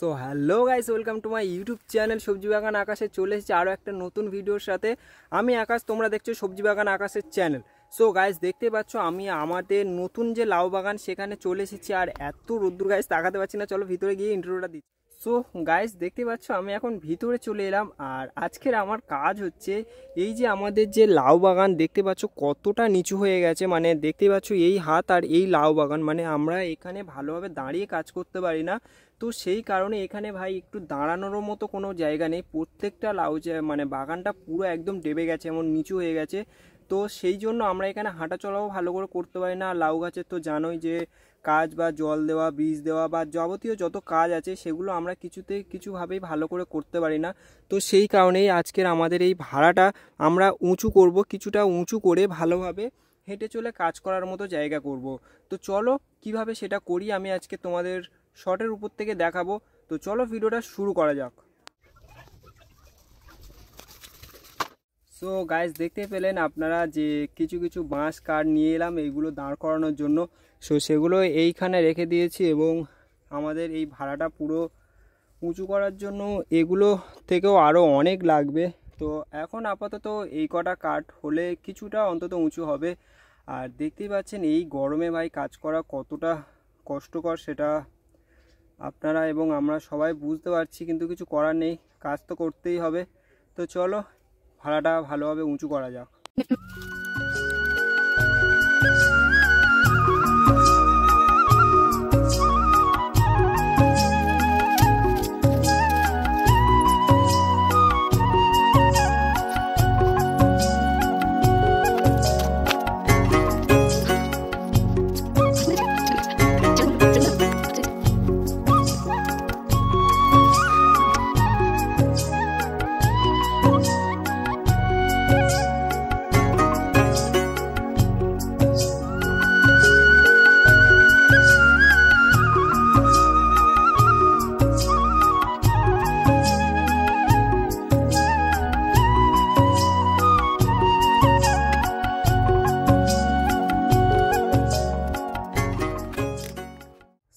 তো hello guys, welcome to my YouTube channel সবজি বাগান আকাশে। চলে এসেছি আরও একটা নতুন ভিডিওর সাথে। আমি আকাশ, তোমরা দেখছো সবজি বাগান আকাশের চ্যানেল। সো গাইস, দেখতে পাচ্ছ আমি আমাদের নতুন যে লাউ বাগান সেখানে চলে এসেছি। আর এত রোদ্দুর গাইস, তাকাতে পারছি না। চলো ভিতরে গিয়ে ইন্ট্রোটা দিচ্ছি। সো গাইস, দেখতে পাচ্ছ আমি এখন ভিতরে চলে এলাম। আর আজকের আমার কাজ হচ্ছে এই যে আমাদের যে লাউ বাগান দেখতে পাচ্ছ কতটা নিচু হয়ে গেছে, মানে দেখতে পাচ্ছ এই হাত আর এই লাউ বাগান, মানে আমরা এখানে ভালোভাবে দাঁড়িয়ে কাজ করতে পারি না। তো সেই কারণে এখানে ভাই একটু দাঁড়ানোরও মতো কোনো জায়গা নেই। প্রত্যেকটা লাউ মানে বাগানটা পুরো একদম ডেবে গেছে, এমন নিচু হয়ে গেছে। তো সেই জন্য আমরা এখানে হাঁটা চলাও ভালো করে করতে পারি না। লাউ গাছের তো জানোই যে কাজ বা জল দেওয়া, বীজ দেওয়া বা যাবতীয় যত কাজ আছে সেগুলো আমরা কিছুভাবেই ভালো করে করতে পারি না। তো সেই কারণেই আজকের আমাদের এই ভাড়াটা আমরা উঁচু করব, কিছুটা উঁচু করে ভালোভাবে হেঁটে চলে কাজ করার মতো জায়গা করব। তো চলো কিভাবে সেটা করি আমি আজকে তোমাদের শর্টের উপর থেকে দেখাবো। তো চলো ভিডিওটা শুরু করা যাক। সো গাইস, দেখতে পেলেন আপনারা যে কিছু কিছু বাঁশ কাঠ নিয়ে এলাম এইগুলো দাঁড় করানোর জন্য। সো সেগুলো এইখানে রেখে দিয়েছি এবং আমাদের এই ভাড়াটা পুরো উঁচু করার জন্য এগুলো থেকেও আরও অনেক লাগবে। তো এখন আপাতত এই কটা কাঠ হলে কিছুটা অন্তত উঁচু হবে। আর দেখতেই পাচ্ছেন এই গরমে ভাই কাজ করা কতটা কষ্টকর সেটা আপনারা এবং আমরা সবাই বুঝতে পারছি, কিন্তু কিছু করার নেই, কাজ তো করতেই হবে। তো চলো ভাড়াটা ভালোভাবে উঁচু করা যাক।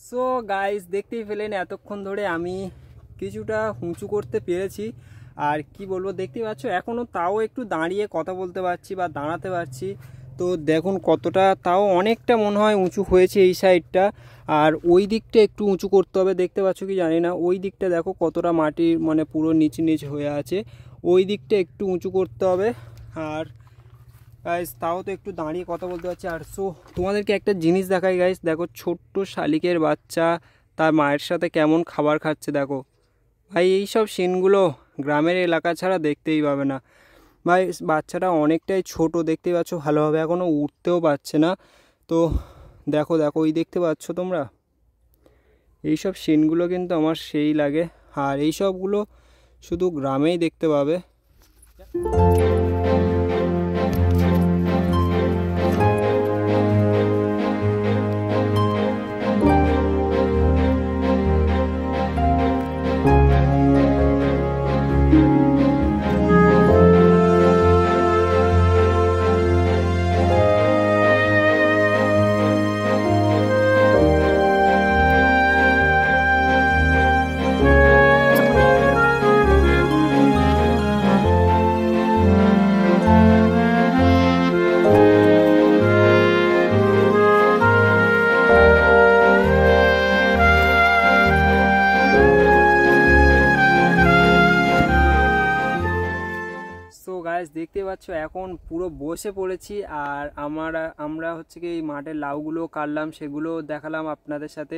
সো গাইস, দেখতেই পেলেন এতক্ষণ ধরে আমি কিছুটা উঁচু করতে পেরেছি। আর কি বলবো, দেখতেই পাচ্ছ এখনও তাও একটু দাঁড়িয়ে কথা বলতে পারছি বা দাঁড়াতে পারছি। তো দেখুন কতটা, তাও অনেকটা মনে হয় উঁচু হয়েছে এই সাইডটা। আর ওই দিকটা একটু উঁচু করতে হবে, দেখতে পাচ্ছ কি জানি না, ওই দিকটা দেখো কতটা মাটি মানে পুরো নিচ নিচ হয়ে আছে, ওই দিকটা একটু উঁচু করতে হবে। আর গাইস তাও তো একটু দাঁড়িয়ে কথা বলতে পারছি। আর সো তোমাদেরকে একটা জিনিস দেখাই গাইস, দেখো ছোট্ট শালিকের বাচ্চা তার মায়ের সাথে কেমন খাবার খাচ্ছে দেখো। ভাই এইসব সিনগুলো গ্রামের এলাকা ছাড়া দেখতেই পাবে না। ভাই বাচ্চাটা অনেকটাই ছোট, দেখতেই পাচ্ছ ভালোভাবে এখনও উঠতেও পারছে না। তো দেখো দেখো ওই দেখতে পাচ্ছ তোমরা, এইসব সিনগুলো কিন্তু আমার সেই লাগে। আর এইসবগুলো শুধু গ্রামেই দেখতে পাবে। সো গাইস, দেখতে পাচ্ছ এখন পুরো বসে পড়েছি। আর আমরা হচ্ছে কি এই মাঠের লাউগুলো কাটলাম, সেগুলো দেখালাম আপনাদের সাথে।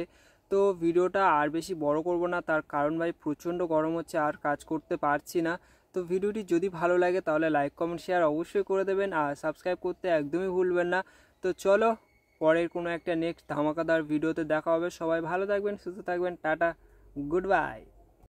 তো ভিডিওটা আর বেশি বড় করব না, তার কারণ ভাই প্রচণ্ড গরম হচ্ছে, আর কাজ করতে পারছি না। তো ভিডিওটি যদি ভালো লাগে তাহলে লাইক কমেন্ট শেয়ার অবশ্যই করে দেবেন, আর সাবস্ক্রাইব করতে একদমই ভুলবেন না। তো চলো পরের কোনো একটা নেক্সট ধামাকাদার ভিডিওতে দেখা হবে। সবাই ভালো থাকবেন, সুস্থ থাকবেন, টাটা, গুড বাই।